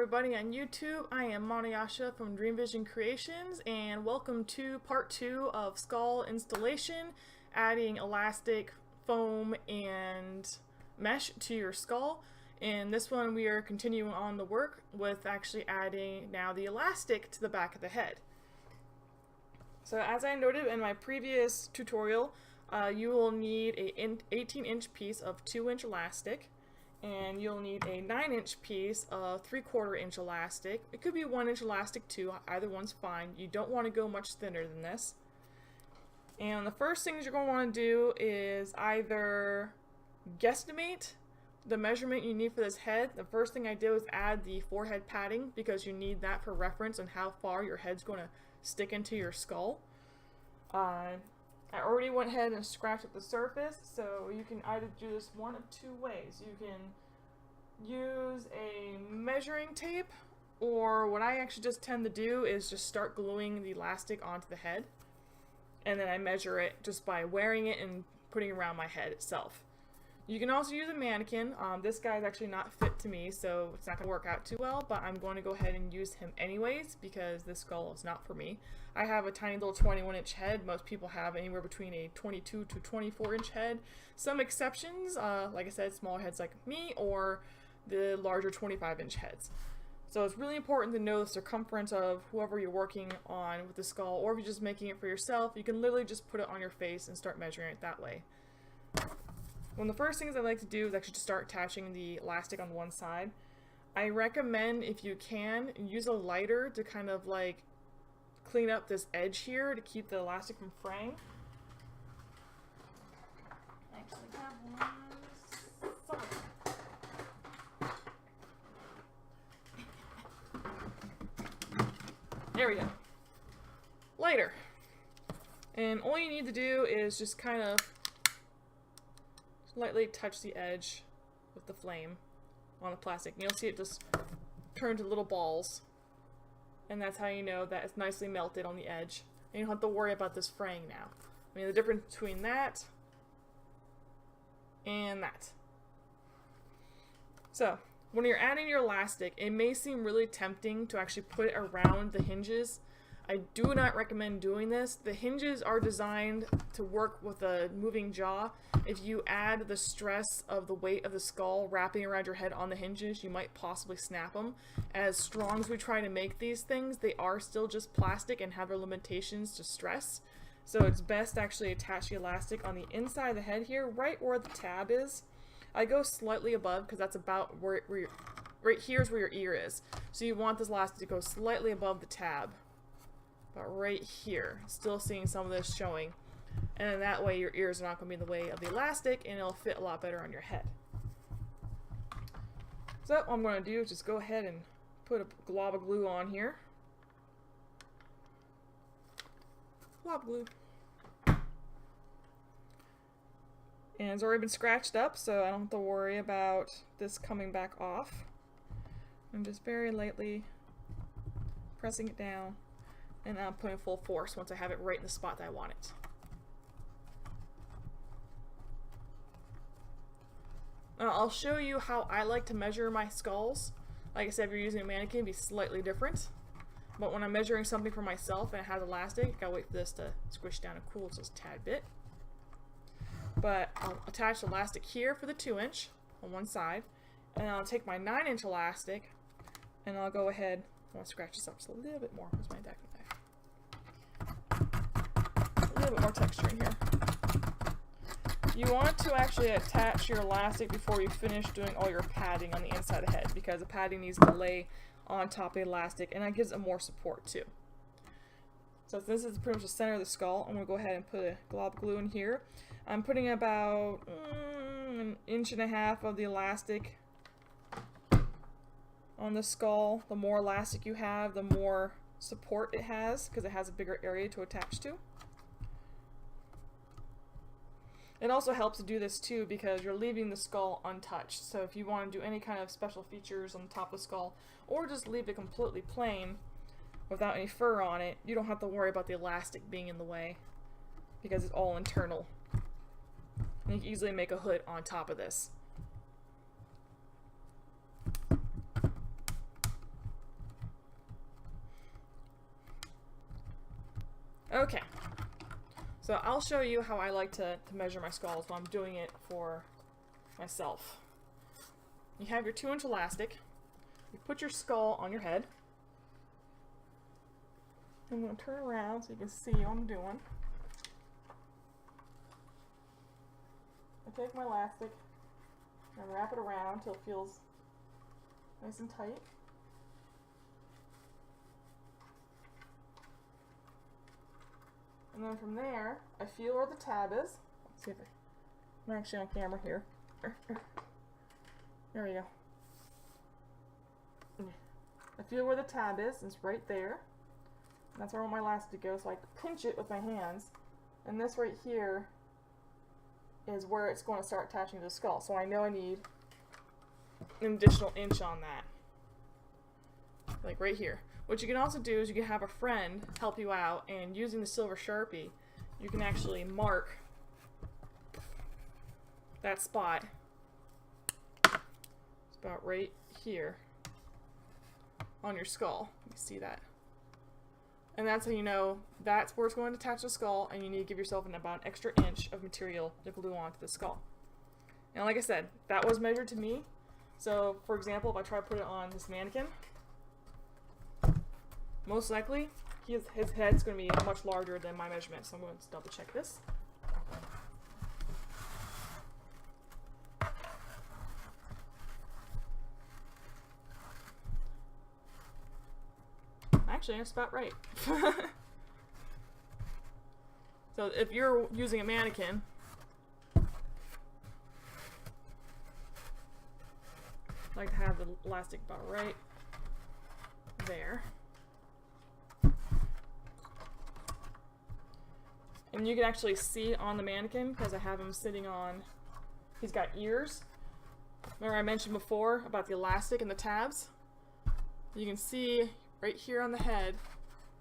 everybody on YouTube. I am Manayasha from Dreamvision Creations, and welcome to part 2 of skull installation, adding elastic, foam, and mesh to your skull. In this one we are continuing on the work with actually adding now the elastic to the back of the head. So as I noted in my previous tutorial, you will need an 18-inch piece of 2-inch elastic, and you'll need a 9-inch piece of 3/4 inch elastic. It could be 1-inch elastic too, either one's fine. You don't want to go much thinner than this. And the first things you're going to want to do is either guesstimate the measurement you need for this head. The first thing I did was add the forehead padding because you need that for reference on how far your head's going to stick into your skull. I already went ahead and scratched up the surface, so you can either do this one of two ways. You can use a measuring tape, or what I actually just tend to do is just start gluing the elastic onto the head, and then I measure it just by wearing it and putting it around my head itself. You can also use a mannequin. This guy's actually not fit to me, so it's not going to work out too well, but I'm going to go ahead and use him anyways because this skull is not for me. I have a tiny little 21-inch head. Most people have anywhere between a 22 to 24-inch head. Some exceptions, like I said, smaller heads like me, or the larger 25-inch heads. So it's really important to know the circumference of whoever you're working on with the skull, or if you're just making it for yourself, you can literally just put it on your face and start measuring it that way. One of the first things I like to do is actually just start attaching the elastic on one side. I recommend, if you can, use a lighter to kind of like clean up this edge here to keep the elastic from fraying. I actually have one somewhere. There we go. Lighter. And all you need to do is just kind of lightly touch the edge with the flame on the plastic. And you'll see it just turn to little balls. And that's how you know that it's nicely melted on the edge. And you don't have to worry about this fraying now. I mean, the difference between that and that. So, when you're adding your elastic, it may seem really tempting to actually put it around the hinges. I do not recommend doing this. The hinges are designed to work with a moving jaw. If you add the stress of the weight of the skull wrapping around your head on the hinges, you might possibly snap them. As strong as we try to make these things, they are still just plastic and have their limitations to stress. So it's best to actually attach the elastic on the inside of the head here, right where the tab is. I go slightly above because that's about where right here is where your ear is. So you want this elastic to go slightly above the tab. But right here, still seeing some of this showing. And then that way your ears are not going to be in the way of the elastic and it'll fit a lot better on your head. So what I'm going to do is just go ahead and put a glob of glue on here. Glob glue. And it's already been scratched up, so I don't have to worry about this coming back off. I'm just very lightly pressing it down. And I'm putting full force once I have it right in the spot that I want it. I'll show you how I like to measure my skulls. Like I said, if you're using a mannequin, it'd be slightly different. But when I'm measuring something for myself and it has elastic, I gotta wait for this to squish down and cool just a tad bit. But I'll attach the elastic here for the 2-inch on one side. And I'll take my 9-inch elastic and I'll go ahead. I want to scratch this up just a little bit more. Where's my X-Acto knife? A little bit more texture in here. You want to actually attach your elastic before you finish doing all your padding on the inside of the head, because the padding needs to lay on top of the elastic, and that gives it more support too. So this is pretty much the center of the skull. I'm going to go ahead and put a glob of glue in here. I'm putting about 1.5 inches of the elastic on the skull. The more elastic you have, the more support it has, because it has a bigger area to attach to. It also helps to do this too because you're leaving the skull untouched. So if you want to do any kind of special features on the top of the skull, or just leave it completely plain without any fur on it, you don't have to worry about the elastic being in the way because it's all internal. And you can easily make a hood on top of this. Okay, so I'll show you how I like to measure my skulls while I'm doing it for myself. You have your 2-inch elastic. You put your skull on your head. I'm going to turn around so you can see what I'm doing. I take my elastic and wrap it around until it feels nice and tight. And then from there, I feel where the tab is. Let's see if I'm actually on camera here. There we go. I feel where the tab is. It's right there. That's where I want my elastic to go, so I pinch it with my hands. And this right here is where it's going to start attaching to the skull. So I know I need an additional inch on that. Like right here. What you can also do is you can have a friend help you out, and using the silver Sharpie, you can actually mark that spot. It's about right here on your skull. You see that? And that's how you know that's where it's going to attach the skull, and you need to give yourself about an extra inch of material to glue onto the skull. And like I said, that was measured to me. So, for example, if I try to put it on this mannequin, most likely his head's going to be much larger than my measurement. So I'm going to double check this. Actually, that's about right. So if you're using a mannequin, I like to have the elastic about right there. And you can actually see on the mannequin, because I have him sitting on, he's got ears. Remember I mentioned before about the elastic and the tabs? You can see right here on the head,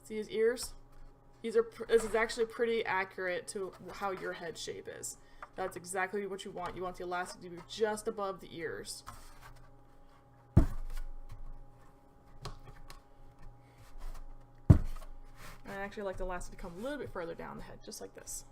see his ears? This is actually pretty accurate to how your head shape is. That's exactly what you want. You want the elastic to be just above the ears. I actually like the elastic to come a little bit further down the head, just like this.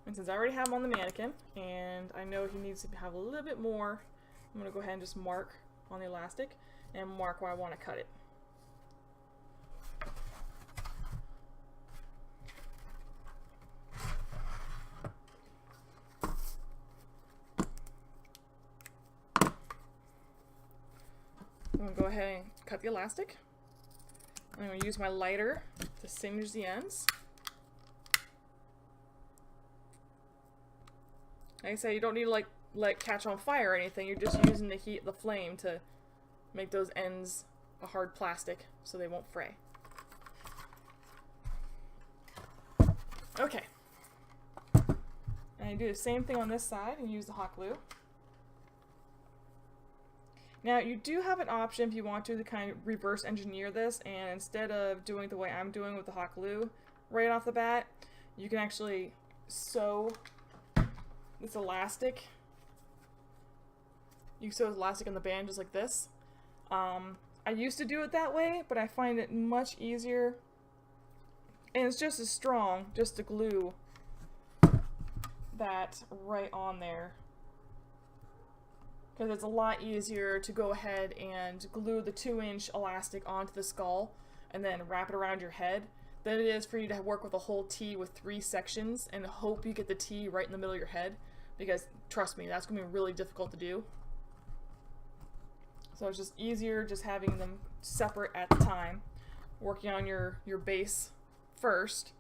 And since I already have him on the mannequin, and I know he needs to have a little bit more, I'm going to go ahead and just mark on the elastic and mark where I want to cut it. I'm going to go ahead and cut the elastic. I'm going to use my lighter to singe the ends. Like I said, you don't need to let it catch on fire or anything. You're just using the heat, the flame, to make those ends a hard plastic so they won't fray. Okay. And I do the same thing on this side and use the hot glue. Now, you do have an option if you want to kind of reverse engineer this, and instead of doing it the way I'm doing with the hot glue right off the bat, you can actually sew this elastic. You sew the elastic on the band just like this. I used to do it that way, but I find it much easier, and it's just as strong just to glue that right on there. Because it's a lot easier to go ahead and glue the 2-inch elastic onto the skull and then wrap it around your head than it is for you to work with a whole T with 3 sections and hope you get the T right in the middle of your head. Because, trust me, that's going to be really difficult to do. So it's just easier just having them separate at the time, working on your base first,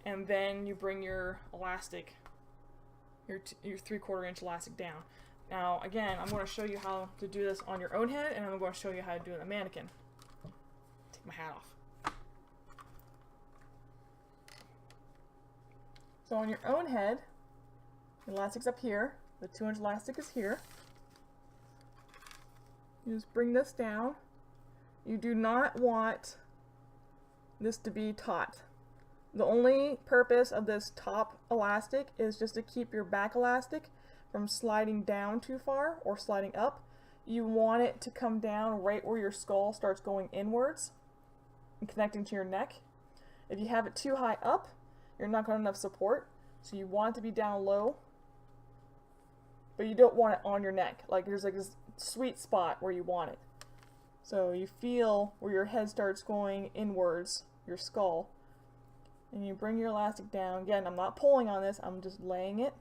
and then you bring your elastic, your 3/4 inch elastic down. Now, again, I'm going to show you how to do this on your own head, and I'm going to show you how to do it on a mannequin. Take my hat off. So on your own head, the elastic's up here, the 2-inch elastic is here. You just bring this down. You do not want this to be taut. The only purpose of this top elastic is just to keep your back elastic from sliding down too far or sliding up. You want it to come down right where your skull starts going inwards. and connecting to your neck. If you have it too high up, you're not going to have enough support, so you want it to be down low, but you don't want it on your neck. Like there's like this sweet spot where you want it. So you feel where your head starts going inwards, your skull, and you bring your elastic down. Again, I'm not pulling on this, I'm just laying it,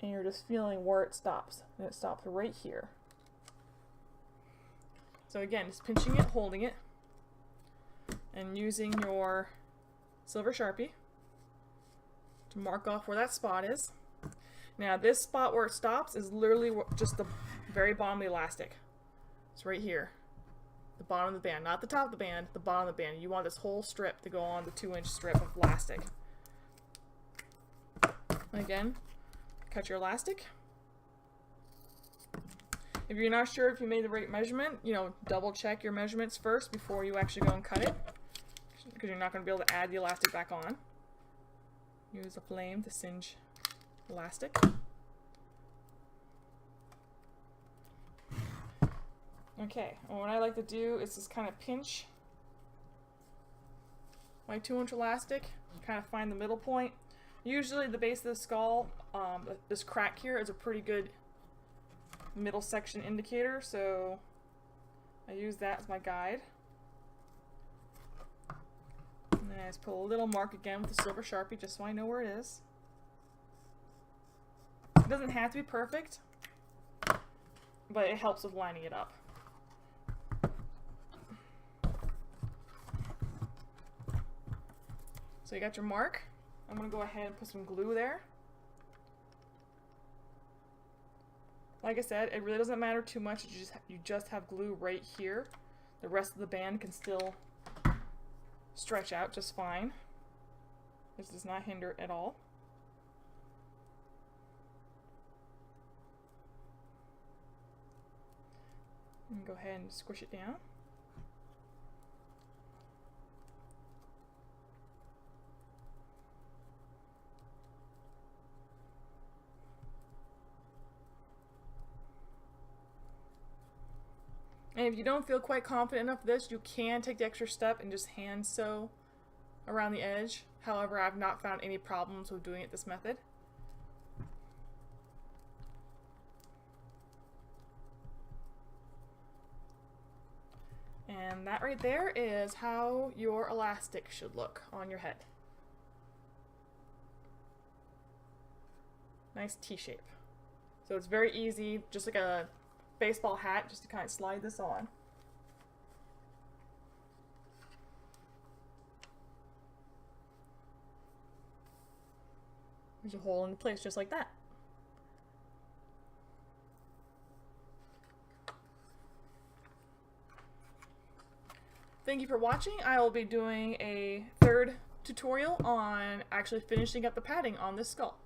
and you're just feeling where it stops, and it stops right here. So again, just pinching it, holding it, and using your silver Sharpie to mark off where that spot is. Now this spot where it stops is literally just the very bottom of the elastic. It's right here. The bottom of the band. Not the top of the band, the bottom of the band. You want this whole strip to go on the 2-inch strip of elastic. And again, cut your elastic. If you're not sure if you made the right measurement, you know, double check your measurements first before you actually go and cut it, because you're not going to be able to add the elastic back on. Use a flame to singe elastic. Okay, and what I like to do is just kind of pinch my 2-inch elastic, kind of find the middle point. Usually the base of the skull, this crack here is a pretty good middle section indicator, so I use that as my guide. And then I just put a little mark again with the silver Sharpie just so I know where it is. It doesn't have to be perfect, but it helps with lining it up. So you got your mark. I'm going to go ahead and put some glue there. Like I said, it really doesn't matter too much. You just have glue right here. The rest of the band can still stretch out just fine. This does not hinder it at all. And go ahead and squish it down. And if you don't feel quite confident enough with this, you can take the extra step and just hand sew around the edge. However, I've not found any problems with doing it this method. And that right there is how your elastic should look on your head. Nice T-shape. So it's very easy, just like a baseball hat, just to kind of slide this on. There's a hole in place just like that. Thank you for watching. I will be doing a third tutorial on actually finishing up the padding on this skull.